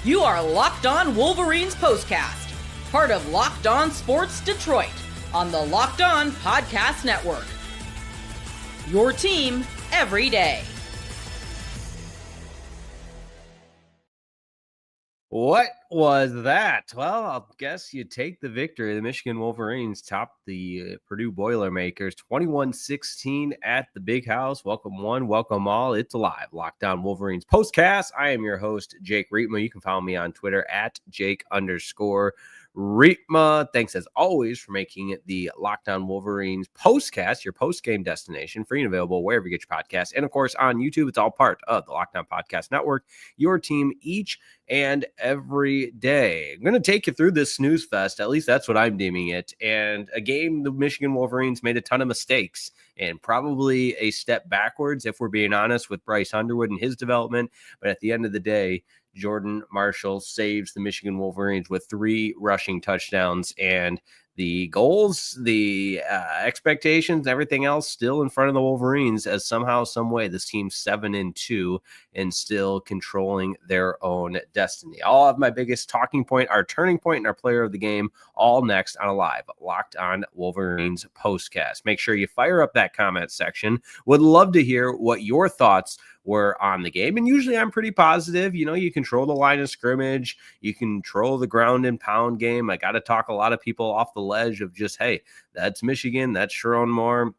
You are Locked On Wolverines POSTCAST, part of Locked On Sports Detroit on the Locked On Podcast Network. Your team every day. What was that? Well, I guess you take the victory. The Michigan Wolverines topped the Purdue Boilermakers 21-16 at the Big House. Welcome one, welcome all. It's alive. Locked On Wolverines Postcast. I am your host, Jake Riepma. You can follow me on Twitter at Jake_Riepma. Thanks as always for making it the Locked On Wolverines Postcast, your post-game destination, free and available wherever you get your podcasts. And of course, on YouTube, it's all part of the Locked On Podcast Network, your team each and every day. I'm going to take you through this snooze fest. At least that's what I'm deeming it. And a game the Michigan Wolverines made a ton of mistakes and probably a step backwards, if we're being honest, with Bryce Underwood and his development. But at the end of the day, Jordan Marshall saves the Michigan Wolverines with 3 rushing touchdowns, and the goals, the expectations, everything else still in front of the Wolverines, as somehow, some way, this team's 7-2 and still controlling their own destiny. I'll have my biggest talking point, our turning point, and our player of the game all next on a live Locked On Wolverines postcast. Make sure you fire up that comment section. Would love to hear what your thoughts were on the game. And usually I'm pretty positive. You know, you control the line of scrimmage, you control the ground and pound game. I got to talk a lot of people off the ledge of just, hey, that's Michigan, that's Sharon Moore.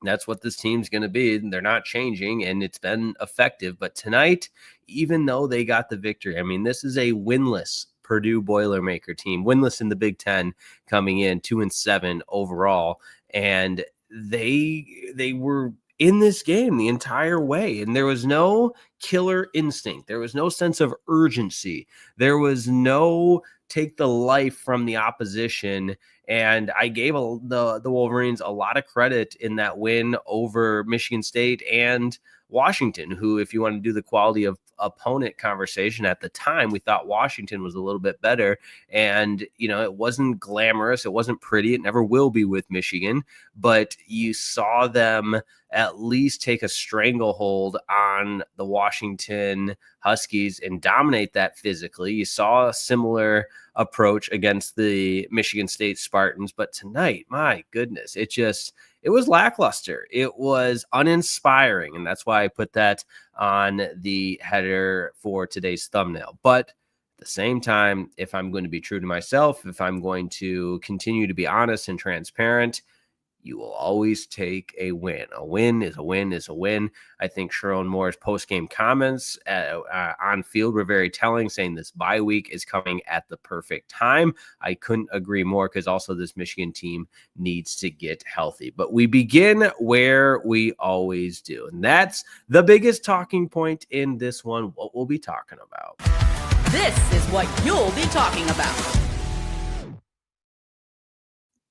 That's what this team's going to be. They're not changing, and it's been effective. But tonight, even though they got the victory, I mean, this is a winless Purdue Boilermaker team, winless in the Big Ten, coming in 2-7 overall. And they were in this game the entire way, and there was no killer instinct. There was no sense of urgency. There was no take the life from the opposition. And I gave the Wolverines a lot of credit in that win over Michigan State and Washington, who, if you want to do the quality of opponent conversation at the time, we thought Washington was a little bit better. And, you know, it wasn't glamorous. It wasn't pretty. It never will be with Michigan. But you saw them at least take a stranglehold on the Washington Huskies and dominate that physically. You saw a similar approach against the Michigan State Spartans. But tonight, my goodness, it was lackluster. It was uninspiring. And that's why I put that on the header for today's thumbnail. But at the same time, if I'm going to be true to myself, if I'm going to continue to be honest and transparent, you will always take a win. A win is a win is a win. I think Sharon Moore's post-game comments on field were very telling, saying this bye week is coming at the perfect time. I couldn't agree more, because also this Michigan team needs to get healthy. But we begin where we always do, and that's the biggest talking point in this one, what we'll be talking about. This is what you'll be talking about.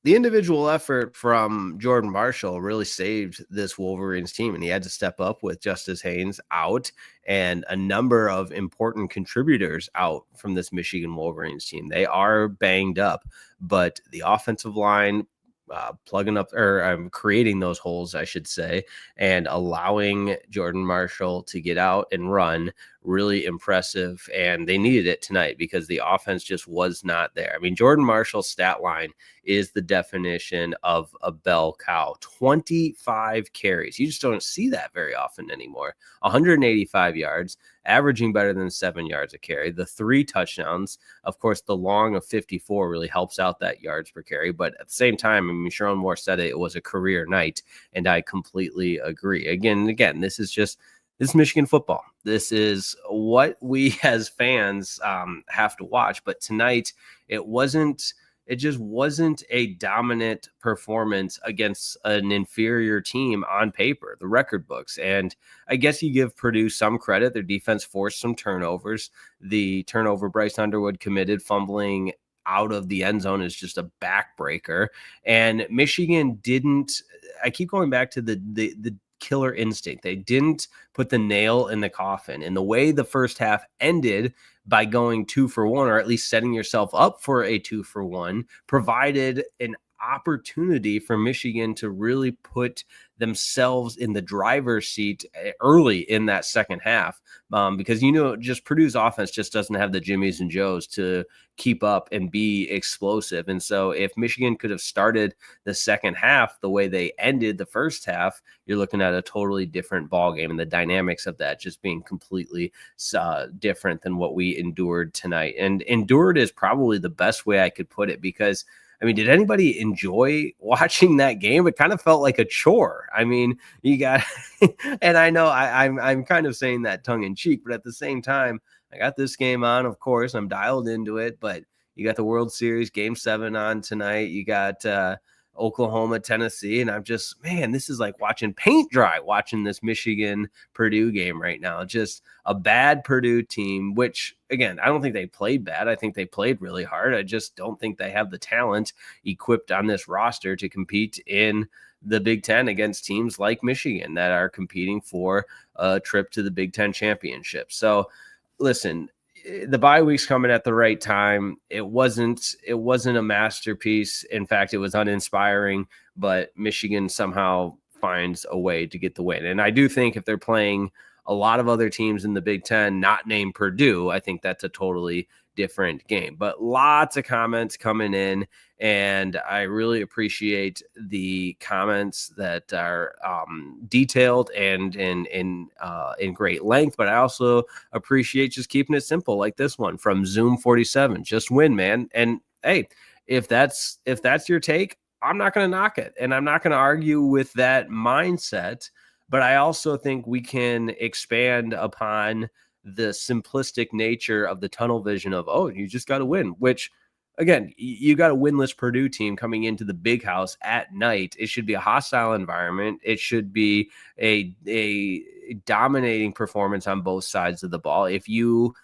The individual effort from Jordan Marshall really saved this Wolverines team, and he had to step up with Justice Haynes out and a number of important contributors out from this Michigan Wolverines team. They are banged up, but the offensive line plugging up, or creating those holes, I should say, and allowing Jordan Marshall to get out and run, really impressive. And they needed it tonight because the offense just was not there. I mean, Jordan Marshall's stat line is the definition of a bell cow. 25 carries. You just don't see that very often anymore. 185 yards, averaging better than 7 yards a carry. The 3 touchdowns, of course, the long of 54 really helps out that yards per carry. But at the same time, I mean, Sharon Moore said it was a career night, and I completely agree. Again, this is Michigan football. This is what we as fans have to watch. But tonight, it just wasn't a dominant performance against an inferior team on paper, the record books. And I guess you give Purdue some credit. Their defense forced some turnovers. The turnover Bryce Underwood committed, fumbling out of the end zone, is just a backbreaker. And Michigan didn't, I keep going back to the killer instinct. They didn't put the nail in the coffin. And the way the first half ended, by going 2 for 1, or at least setting yourself up for a 2 for 1, provided an opportunity for Michigan to really put themselves in the driver's seat early in that second half, because, just Purdue's offense just doesn't have the Jimmies and Joes to keep up and be explosive. And so if Michigan could have started the second half the way they ended the first half, you're looking at a totally different ball game, and the dynamics of that just being completely different than what we endured tonight. And endured is probably the best way I could put it, because did anybody enjoy watching that game? It kind of felt like a chore. You got, and I know I'm kind of saying that tongue in cheek, but at the same time, I got this game on, of course, I'm dialed into it, but you got the World Series Game 7 on tonight. You got Oklahoma, Tennessee, and I'm just, man, this is like watching paint dry, watching this Michigan Purdue game right now. Just a bad Purdue team, which, again, I don't think they played bad. I think they played really hard. I just don't think they have the talent equipped on this roster to compete in the Big Ten against teams like Michigan that are competing for a trip to the Big Ten championship. So listen, the bye week's coming at the right time. It wasn't a masterpiece. In fact, it was uninspiring, but Michigan somehow finds a way to get the win. And I do think if they're playing a lot of other teams in the Big Ten, not named Purdue, I think that's a totally different game. But lots of comments coming in, and I really appreciate the comments that are detailed and in great length. But I also appreciate just keeping it simple, like this one from Zoom 47. Just win, man. And hey, if that's your take, I'm not going to knock it, and I'm not going to argue with that mindset. But I also think we can expand upon the simplistic nature of the tunnel vision of, oh, you just got to win, which, again, you got a winless Purdue team coming into the Big House at night. It should be a hostile environment. It should be a dominating performance on both sides of the ball. If you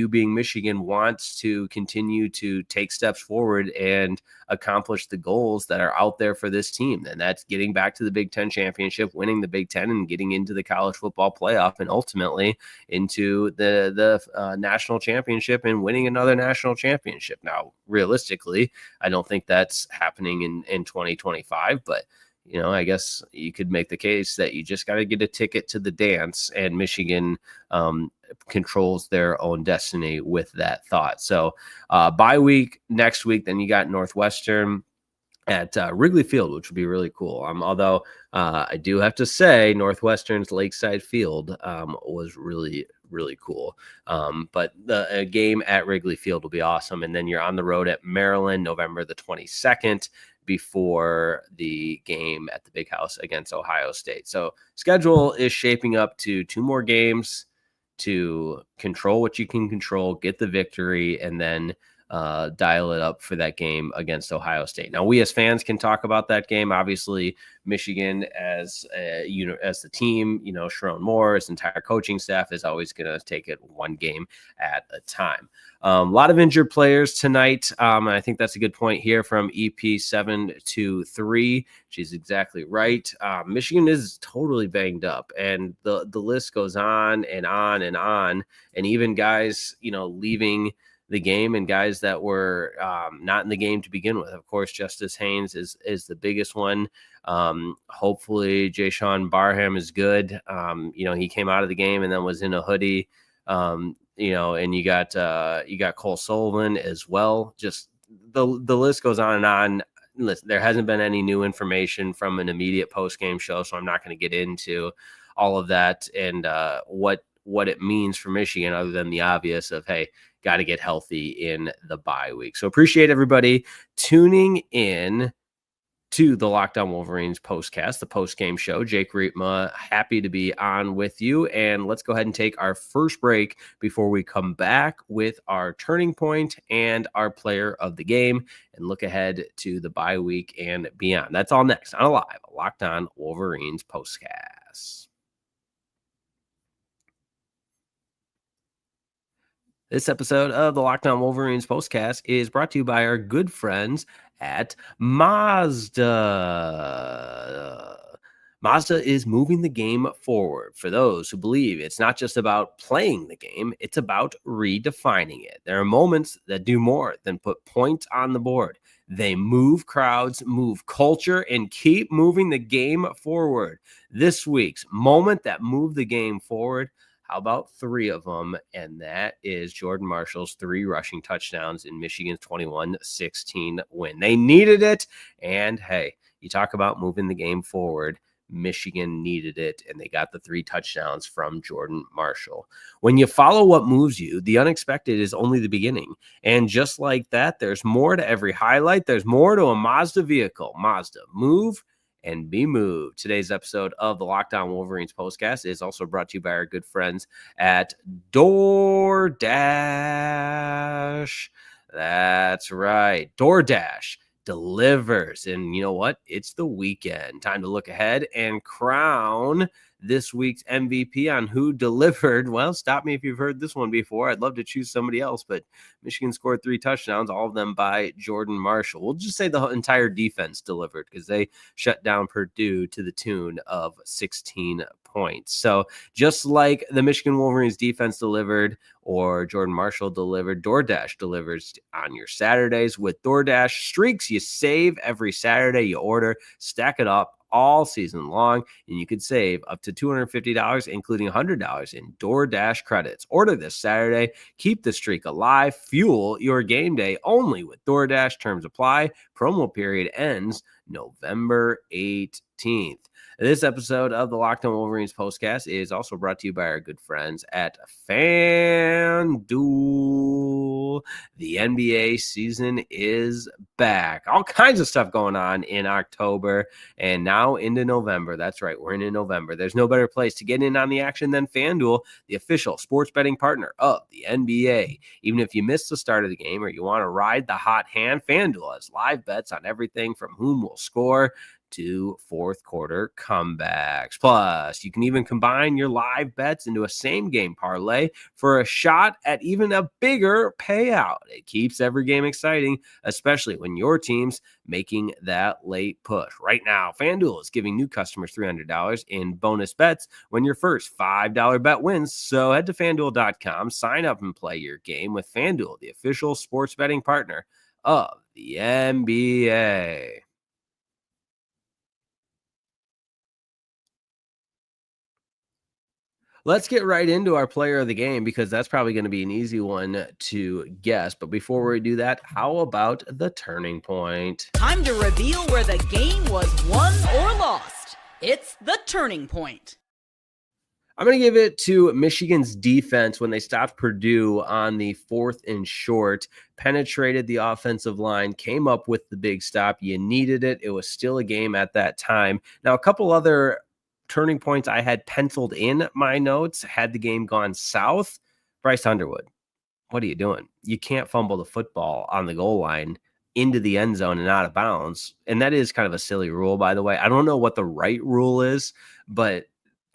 being Michigan wants to continue to take steps forward and accomplish the goals that are out there for this team, then that's getting back to the Big Ten championship, winning the Big Ten, and getting into the college football playoff, and ultimately into the national championship and winning another national championship. Now, realistically, I don't think that's happening in 2025, but I guess you could make the case that you just got to get a ticket to the dance, and Michigan controls their own destiny with that thought. So bye week next week, then you got Northwestern at Wrigley Field, which would be really cool. Although I do have to say Northwestern's Lakeside Field was really, really cool. But the game at Wrigley Field will be awesome. And then you're on the road at Maryland, November the 22nd, before the game at the Big House against Ohio State. So schedule is shaping up to 2 more games to control what you can control, get the victory, and then dial it up for that game against Ohio State. Now, we as fans can talk about that game. Obviously, Michigan as the team, Sharon Moore, his entire coaching staff is always going to take it one game at a time. A lot of injured players tonight. And I think that's a good point here from EP723. She's exactly right. Michigan is totally banged up, and the list goes on and on and on. And even guys, leaving the game, and guys that were not in the game to begin with. Of course, Justice Haynes is the biggest one. Hopefully Jayshon Barham is good. He came out of the game and then was in a hoodie. And you got Cole Sullivan as well. Just the list goes on and on. Listen, there hasn't been any new information from an immediate post-game show, so I'm not going to get into all of that and what it means for Michigan, other than the obvious of, hey, got to get healthy in the bye week. So appreciate everybody tuning in to the Locked On Wolverines postcast, the post-game show. Jake Riepma, happy to be on with you. And let's go ahead and take our first break before we come back with our turning point and our player of the game, and look ahead to the bye week and beyond. That's all next on a live Locked On Wolverines postcast. This episode of the Locked On Wolverines postcast is brought to you by our good friends at Mazda. Mazda is moving the game forward for those who believe it's not just about playing the game, it's about redefining it. There are moments that do more than put points on the board. They move crowds, move culture, and keep moving the game forward. This week's moment that moved the game forward, how about 3 of them? And that is Jordan Marshall's 3 rushing touchdowns in Michigan's 21-16 win. They needed it. And hey, you talk about moving the game forward. Michigan needed it, and they got the 3 touchdowns from Jordan Marshall. When you follow what moves you, the unexpected is only the beginning. And just like that, there's more to every highlight. There's more to a Mazda vehicle. Mazda, move and be moved. Today's episode of the Locked On Wolverines postcast is also brought to you by our good friends at DoorDash. That's right, DoorDash delivers. And you know what? It's the weekend. Time to look ahead and crown this week's MVP on who delivered. Well, stop me if you've heard this one before. I'd love to choose somebody else, but Michigan scored 3 touchdowns, all of them by Jordan Marshall. We'll just say the entire defense delivered because they shut down Purdue to the tune of 16 points. So just like the Michigan Wolverines defense delivered or Jordan Marshall delivered, DoorDash delivers on your Saturdays. With DoorDash streaks, you save every Saturday you order, stack it up all season long, and you could save up to $250, including $100 in DoorDash credits. Order this Saturday. Keep the streak alive. Fuel your game day only with DoorDash. Terms apply. Promo period ends November 18th. This episode of the Locked On Wolverines postcast is also brought to you by our good friends at FanDuel. The NBA season is back. All kinds of stuff going on in October and now into November. That's right, we're in November. There's no better place to get in on the action than FanDuel, the official sports betting partner of the NBA. Even if you missed the start of the game or you want to ride the hot hand, FanDuel has live bets on everything from whom will score to fourth quarter comebacks. Plus, you can even combine your live bets into a same game parlay for a shot at even a bigger payout. It keeps every game exciting, especially when your team's making that late push. Right now, FanDuel is giving new customers $300 in bonus bets when your first $5 bet wins. So head to FanDuel.com, sign up and play your game with FanDuel, the official sports betting partner of the NBA. Let's get right into our player of the game because that's probably going to be an easy one to guess. But before we do that, how about the turning point? Time to reveal where the game was won or lost. It's the turning point. I'm going to give it to Michigan's defense when they stopped Purdue on the 4th and short, penetrated the offensive line, came up with the big stop. You needed it. It was still a game at that time. Now, a couple other turning points I had penciled in my notes. Had the game gone south, Bryce Underwood, what are you doing? You can't fumble the football on the goal line into the end zone and out of bounds. And that is kind of a silly rule, by the way. I don't know what the right rule is, but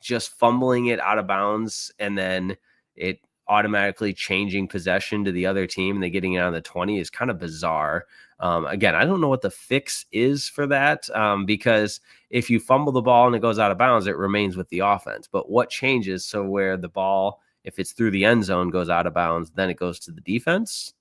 just fumbling it out of bounds and then it automatically changing possession to the other team and they getting it on the 20 is kind of bizarre. Again, I don't know what the fix is for that because if you fumble the ball and it goes out of bounds, it remains with the offense. But what changes so where the ball, if it's through the end zone, goes out of bounds, then it goes to the defense?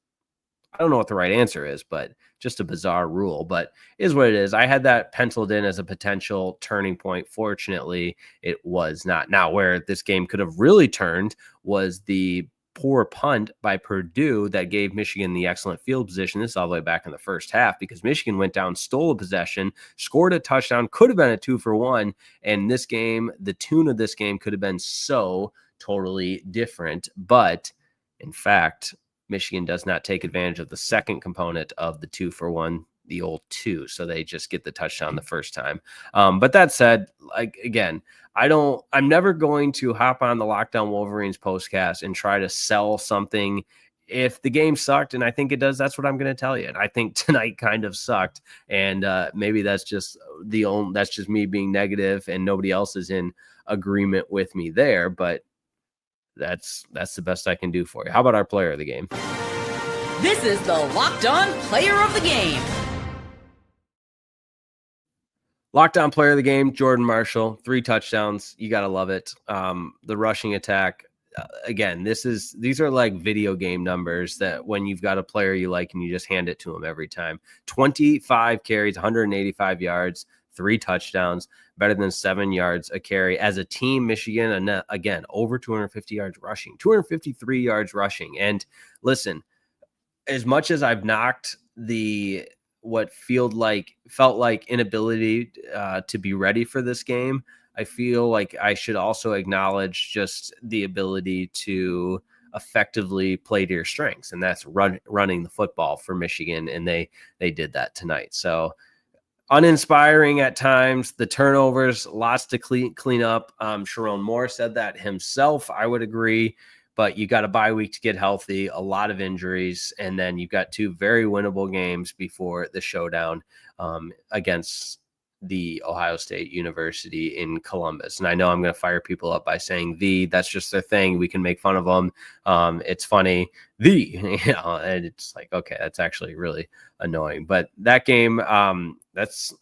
I don't know what the right answer is, but just a bizarre rule, but is what it is. I had that penciled in as a potential turning point. Fortunately, it was not. Now, where this game could have really turned was the poor punt by Purdue that gave Michigan the excellent field position. This is all the way back in the first half because Michigan went down, stole a possession, scored a touchdown, could have been a 2-for-1. And this game, the tune of this game could have been so totally different. But in fact, Michigan does not take advantage of the second component of the 2-for-1, the old 2. So they just get the touchdown the first time. But that said, like, again, I'm never going to hop on the Locked On Wolverines postcast and try to sell something. If the game sucked, and I think it does, that's what I'm going to tell you. And I think tonight kind of sucked. And maybe that's just me being negative and nobody else is in agreement with me there. But that's the best I can do for you. How about our player of the game? This is the Locked On Player of the Game. Locked On player of the game, Jordan Marshall, 3 touchdowns. You got to love it. The rushing attack, again, these are like video game numbers that when you've got a player you like and you just hand it to them every time. 25 carries, 185 yards, 3 touchdowns, better than 7 yards a carry. As a team, Michigan, and again, over 250 yards rushing, 253 yards rushing. And listen, as much as I've knocked what felt like inability to be ready for this game, I feel like I should also acknowledge just the ability to effectively play to your strengths, and that's running the football for Michigan, and they did that tonight. So uninspiring at times. The turnovers, lots to clean up. Sharon Moore said that himself. I would agree. But you got a bye week to get healthy, a lot of injuries, and then you've got 2 very winnable games before the showdown against the Ohio State University in Columbus. And I know I'm going to fire people up by saying that's just their thing. We can make fun of them. It's funny. And it's like, okay, that's actually really annoying. But that game, that's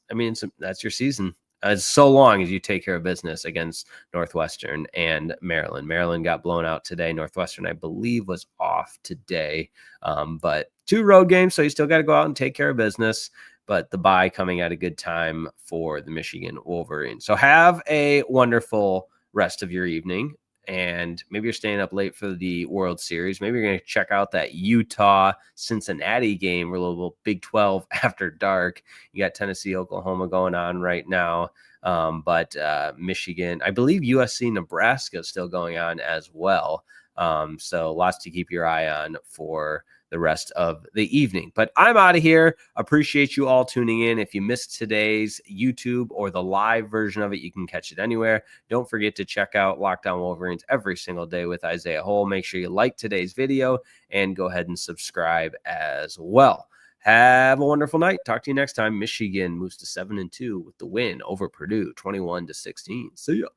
your season. As so long as you take care of business against Northwestern and Maryland. Maryland got blown out today. Northwestern, I believe, was off today. But 2 road games, so you still got to go out and take care of business. But the bye coming at a good time for the Michigan Wolverines. So have a wonderful rest of your evening. And maybe you're staying up late for the World Series. Maybe you're going to check out that Utah-Cincinnati game, or a little Big 12 after dark. You got Tennessee-Oklahoma going on right now. But Michigan, I believe USC Nebraska is still going on as well. So lots to keep your eye on for the rest of the evening. But I'm out of here. Appreciate you all tuning in. If you missed today's YouTube or the live version of it, you can catch it anywhere. Don't forget to check out Locked On Wolverines every single day with Isaiah Hole. Make sure you like today's video and go ahead and subscribe as well. Have a wonderful night. Talk to you next time. Michigan moves to 7-2 with the win over Purdue, 21-16. See ya.